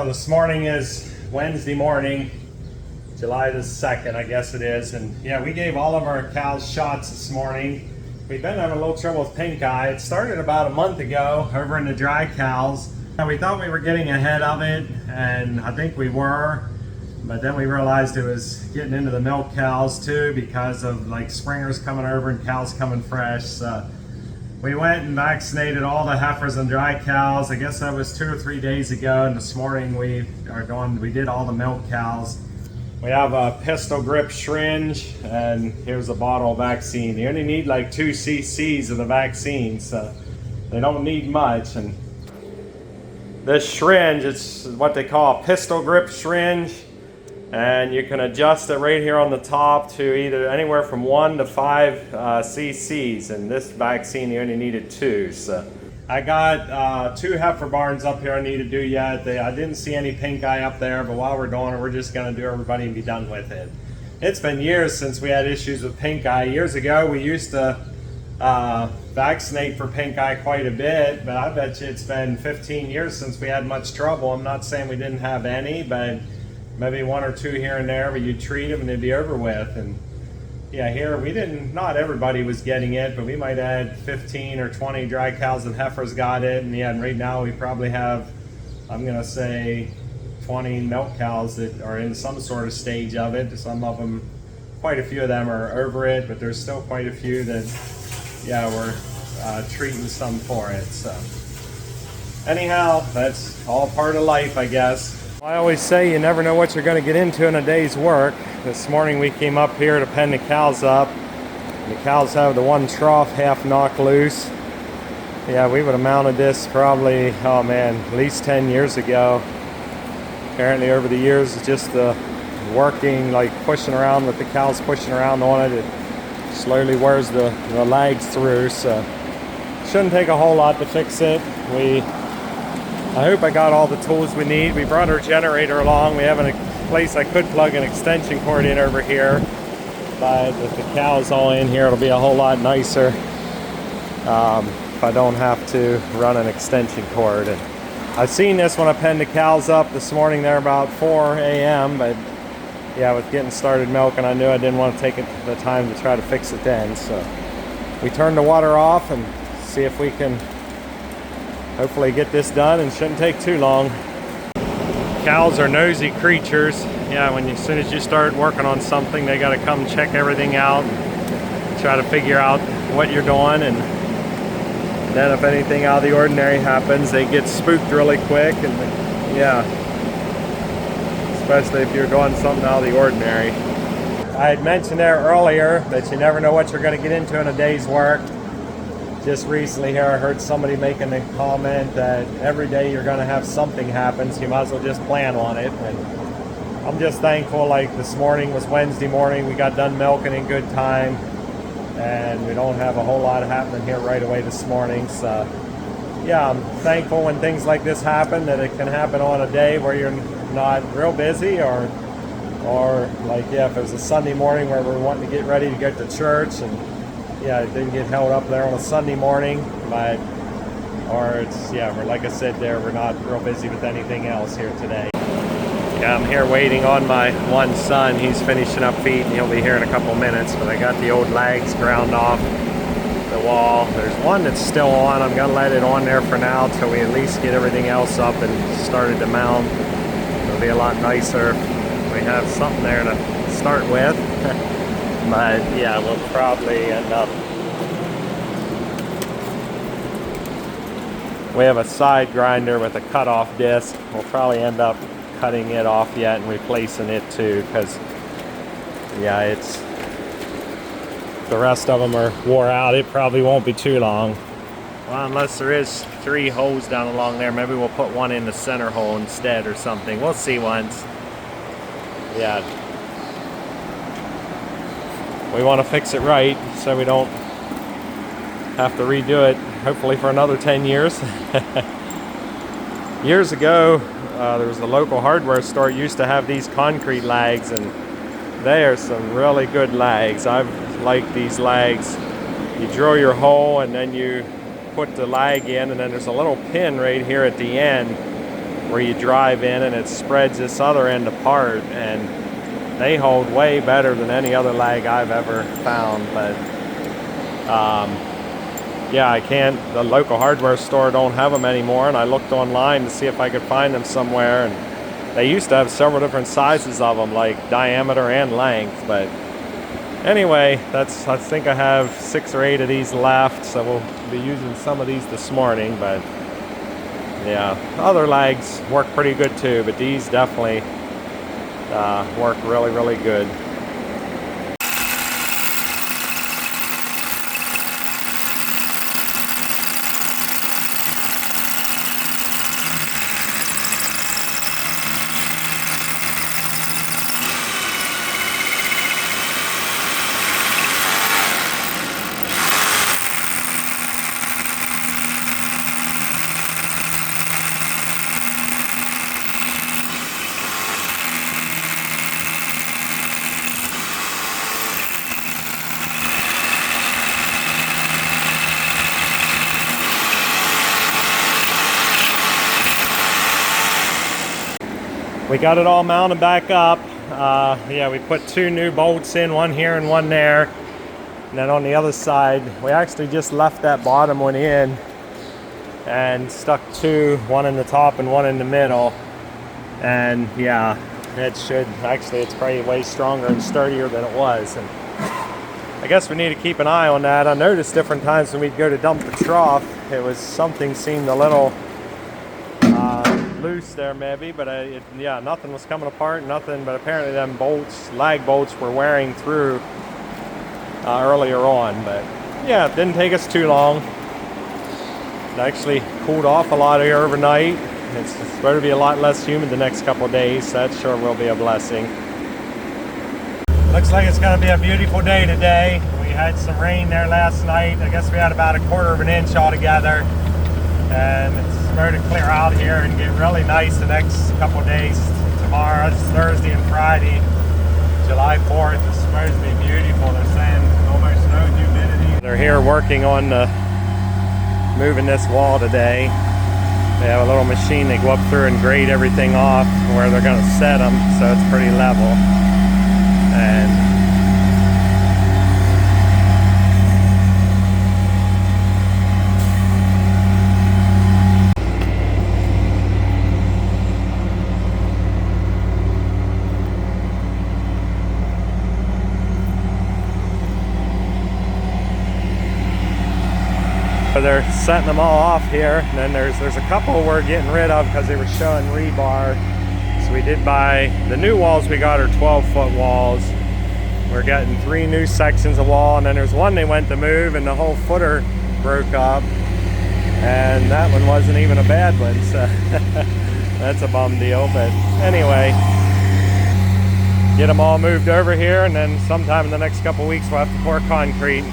this morning is Wednesday morning, July the 2nd, I guess it is. And yeah, we gave all of our cows shots this morning. We've been having a little trouble with pink eye. It started about a month ago over in the dry cows. And we thought we were getting ahead of it, and I think we were. But then we realized it was getting into the milk cows too, because of like springers coming over and cows coming fresh. So we went and vaccinated all the heifers and dry cows. I guess that was 2 or 3 days ago, and this morning we did all the milk cows. We have a pistol grip syringe, and here's a bottle of vaccine. You only need like 2 cc's of the vaccine, so they don't need much. And this syringe, it's what they call a pistol grip syringe, and you can adjust it right here on the top to either anywhere from 1 to 5 cc's. And this vaccine, you only needed 2. So I got 2 heifer barns up here I need to do yet. I didn't see any pink eye up there, but while we're doing it, we're just going to do everybody and be done with it. It's been years since we had issues with pink eye. Years ago, we used to vaccinate for pink eye quite a bit, but I bet you it's been 15 years since we had much trouble. I'm not saying we didn't have any, but maybe 1 or 2 here and there, but you'd treat them and they'd be over with. And yeah, here we didn't, not everybody was getting it, but we might have had 15 or 20 dry cows and heifers got it. And yeah, and right now we probably have, I'm gonna say 20 milk cows that are in some sort of stage of it. Some of them, quite a few of them are over it, but there's still quite a few that, yeah, we're treating some for it. So anyhow, that's all part of life, I guess. I always say you never know what you're going to get into in a day's work. This morning we came up here to pen the cows up. The cows have the one trough half knocked loose. Yeah, we would have mounted this probably, oh man, at least 10 years ago. Apparently over the years, it's just the working, like pushing around with the cows pushing around on it, it slowly wears the legs through. So shouldn't take a whole lot to fix it. I hope I got all the tools we need. We brought our generator along. We have a place I could plug an extension cord in over here, but with the cows all in here, it'll be a whole lot nicer if I don't have to run an extension cord. And I've seen this when I penned the cows up this morning there about 4 a.m., but yeah, with getting started milking, I knew I didn't want to take the time to try to fix it then. So we turned the water off and see if we can hopefully get this done, and shouldn't take too long. Cows are nosy creatures. Yeah, as soon as you start working on something, they got to come check everything out and try to figure out what you're doing. And then if anything out of the ordinary happens, they get spooked really quick. And yeah, especially if you're doing something out of the ordinary. I had mentioned there earlier that you never know what you're going to get into in a day's work. Just recently here I heard somebody making a comment that every day you're going to have something happen, so you might as well just plan on it. And I'm just thankful, like this morning was Wednesday morning, we got done milking in good time, and we don't have a whole lot happening here right away this morning. So yeah, I'm thankful when things like this happen, that it can happen on a day where you're not real busy, or like, yeah, if it was a Sunday morning where we're wanting to get ready to go to church, and yeah, it didn't get held up there on a Sunday morning, or it's, yeah, like I said there, we're not real busy with anything else here today. Yeah, I'm here waiting on my one son. He's finishing up feeding. He'll be here in a couple minutes, but I got the old legs ground off the wall. There's one that's still on. I'm gonna let it on there for now till we at least get everything else up and started to mount. It'll be a lot nicer if we have something there to start with. But yeah, we'll probably end up, we have a side grinder with a cutoff disc. We'll probably end up cutting it off yet and replacing it too, because yeah, it's, the rest of them are wore out. It probably won't be too long. Well, unless there is 3 holes down along there, maybe we'll put one in the center hole instead or something. We'll see once. Yeah, we want to fix it right so we don't have to redo it, hopefully for another 10 years. Years ago, there was a local hardware store that used to have these concrete lags, and they are some really good lags. I've liked these lags. You drill your hole and then you put the lag in, and then there's a little pin right here at the end where you drive in and it spreads this other end apart, and they hold way better than any other lag I've ever found. But yeah, I can't, the local hardware store don't have them anymore, and I looked online to see if I could find them somewhere, and they used to have several different sizes of them, like diameter and length. But anyway, I think I have 6 or 8 of these left, so we'll be using some of these this morning. But yeah, other lags work pretty good too, but these definitely work really, really good. We got it all mounted back up. Yeah, we put 2 new bolts in, one here and one there. And then on the other side, we actually just left that bottom one in and stuck 2, one in the top and one in the middle. And yeah, it should, actually it's probably way stronger and sturdier than it was. And I guess we need to keep an eye on that. I noticed different times when we'd go to dump the trough, it was, something seemed a little loose there maybe, but yeah, nothing was coming apart, nothing, but apparently them bolts, lag bolts, were wearing through earlier on. But yeah, it didn't take us too long. It actually cooled off a lot here overnight. It's supposed to be a lot less humid the next couple of days, so that sure will be a blessing. Looks like it's going to be a beautiful day today. We had some rain there last night. I guess we had about 1/4 inch altogether, and it's to clear out here and get really nice the next couple of days. Tomorrow, it's Thursday and Friday, July 4th. It's supposed to be beautiful. They're saying almost no humidity. They're here working on moving this wall today. They have a little machine. They go up through and grade everything off where they're going to set them, so it's pretty level. And they're setting them all off here, and then there's a couple we're getting rid of because they were showing rebar. So we did buy the new walls. We got our 12-foot walls. We're getting 3 new sections of wall, and then there's one they went to move and the whole footer broke up, and that one wasn't even a bad one, so that's a bum deal. But anyway, get them all moved over here, and then sometime in the next couple weeks we'll have to pour concrete.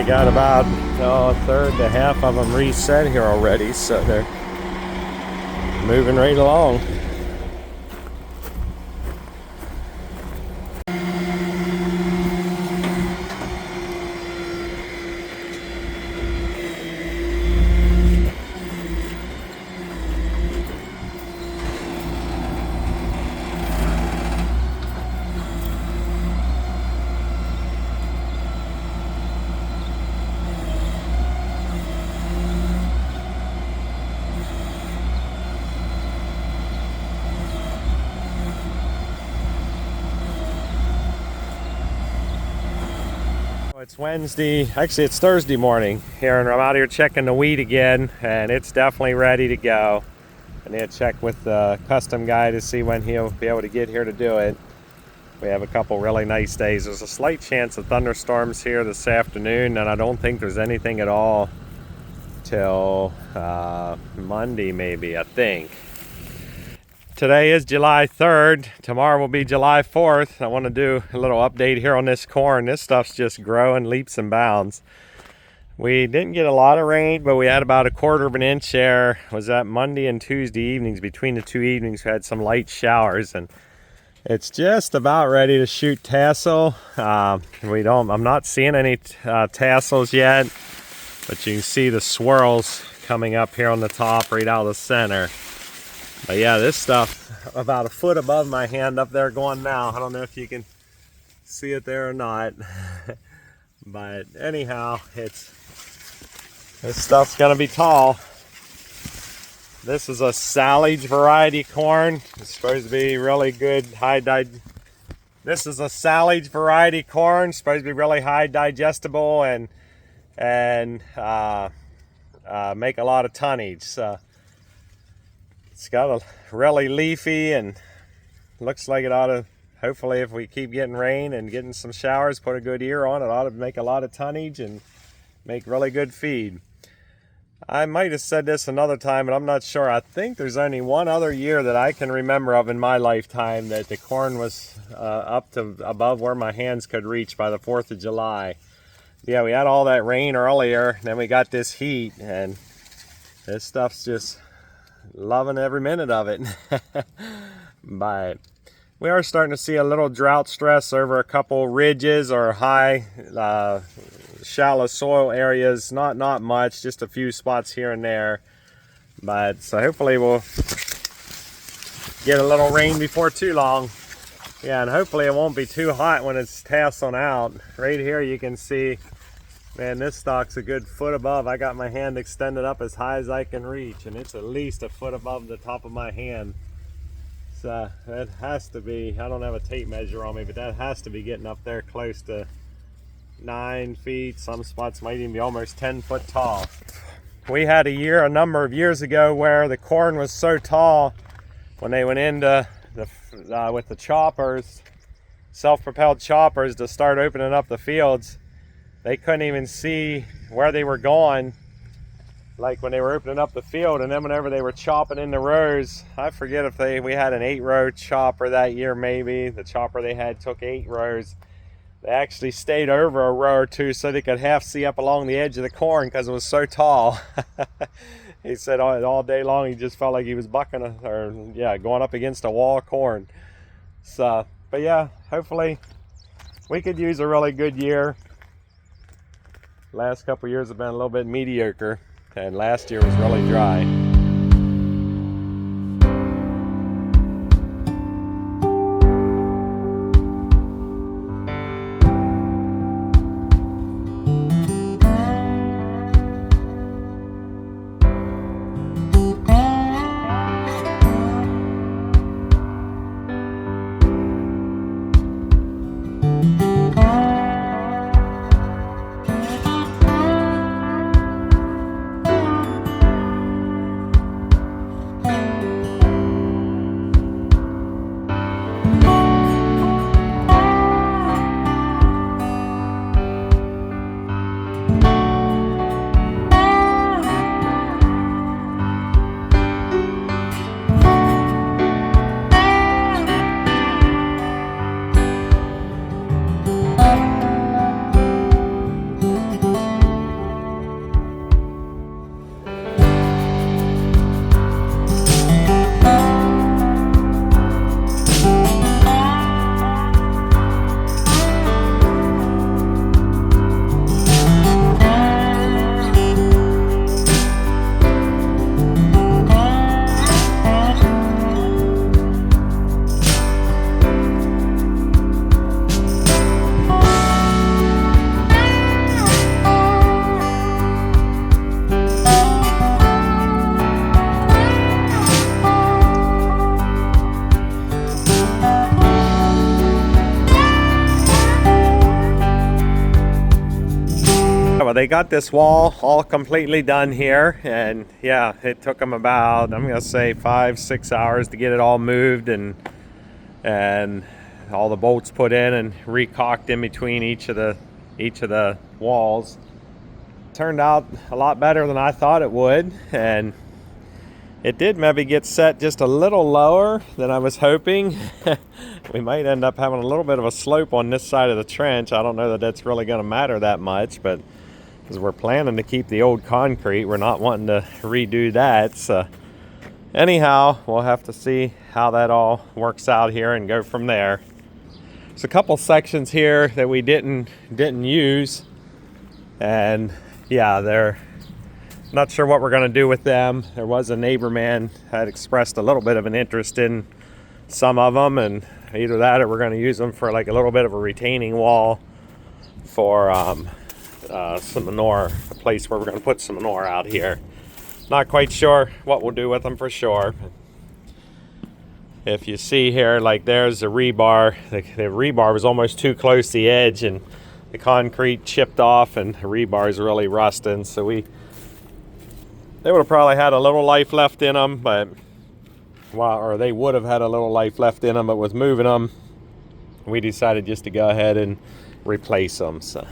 They got about a third to half of them reset here already, so they're moving right along. It's Wednesday, actually it's Thursday morning here, and I'm out here checking the wheat again, and it's definitely ready to go. I need to check with the custom guy to see when he'll be able to get here to do it. We have a couple really nice days. There's a slight chance of thunderstorms here this afternoon, and I don't think there's anything at all till Monday maybe, I think. Today is July 3rd. Tomorrow will be July 4th. I want to do a little update here on this corn. This stuff's just growing leaps and bounds. We didn't get a lot of rain, but we had about 1/4 of an inch there. Was that Monday and Tuesday evenings? Between the two evenings, we had some light showers, and it's just about ready to shoot tassel. I'm not seeing any tassels yet, but you can see the swirls coming up here on the top, right out of the center. But yeah, this stuff about 1 foot above my hand up there going now. I don't know if you can see it there or not. But anyhow, this stuff's gonna be tall. This is a silage variety corn. It's supposed to be really good This is a silage variety corn, supposed to be really high digestible and make a lot of tonnage. So it's got a really leafy, and looks like it ought to, hopefully if we keep getting rain and getting some showers, put a good ear on it, ought to make a lot of tonnage and make really good feed. I might have said this another time, but I'm not sure. I think there's only one other year that I can remember of in my lifetime that the corn was up to above where my hands could reach by the 4th of July. Yeah, we had all that rain earlier, then we got this heat, and this stuff's just loving every minute of it. But we are starting to see a little drought stress over a couple ridges or high shallow soil areas. Not much, just a few spots here and there. But so hopefully we'll get a little rain before too long. Yeah, and hopefully it won't be too hot when it's tasseling out. Right here you can see, man, this stalk's a good 1 foot above. I got my hand extended up as high as I can reach, and it's at least 1 foot above the top of my hand. So that has to be, I don't have a tape measure on me, but that has to be getting up there close to 9 feet. Some spots might even be almost 10 foot tall. We had a number of years ago where the corn was so tall, when they went into with the choppers, self-propelled choppers, to start opening up the fields, they couldn't even see where they were going, like when they were opening up the field. And then whenever they were chopping in the rows, I forget if we had an 8-row chopper that year, maybe. The chopper they had took 8 rows. They actually stayed over a row or two so they could half see up along the edge of the corn because it was so tall. He said all day long he just felt like he was going up against a wall of corn. So, but yeah, hopefully we could use a really good year. Last couple years have been a little bit mediocre, and last year was really dry. they got this wall all completely done here, and yeah, it took them about, I'm gonna say 5-6 hours to get it all moved and all the bolts put in and recocked in between each of the walls. Turned out a lot better than I thought it would, and it did maybe get set just a little lower than I was hoping. We might end up having a little bit of a slope on this side of the trench. I don't know that that's really going to matter that much, but because we're planning to keep the old concrete, we're not wanting to redo that. So anyhow, we'll have to see how that all works out here and go from there. There's a couple sections here that we didn't use, and yeah, they're not sure what we're going to do with them. There was a neighbor man had expressed a little bit of an interest in some of them, and either that or we're going to use them for like a little bit of a retaining wall for some manure, a place where we're going to put some manure out here. Not quite sure what we'll do with them for sure. If you see here, like there's the rebar. The rebar was almost too close to the edge, and the concrete chipped off, and the rebar is really rusting. So they would have probably had a little life left in them, but or they would have had a little life left in them, but with moving them, we decided just to go ahead and replace them. So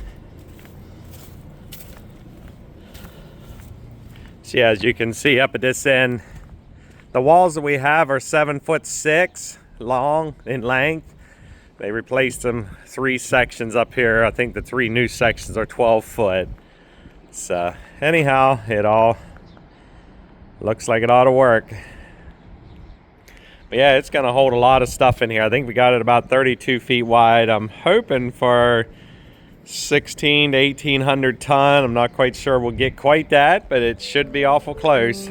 yeah, as you can see up at this end, the walls that we have are 7'6" long in length. They replaced them 3 sections up here. I think the 3 new sections are 12 foot. So anyhow, it all looks like it ought to work. But yeah, it's going to hold a lot of stuff in here. I think we got it about 32 feet wide. I'm hoping for 16 to 1800 ton. I'm not quite sure we'll get quite that, but it should be awful close.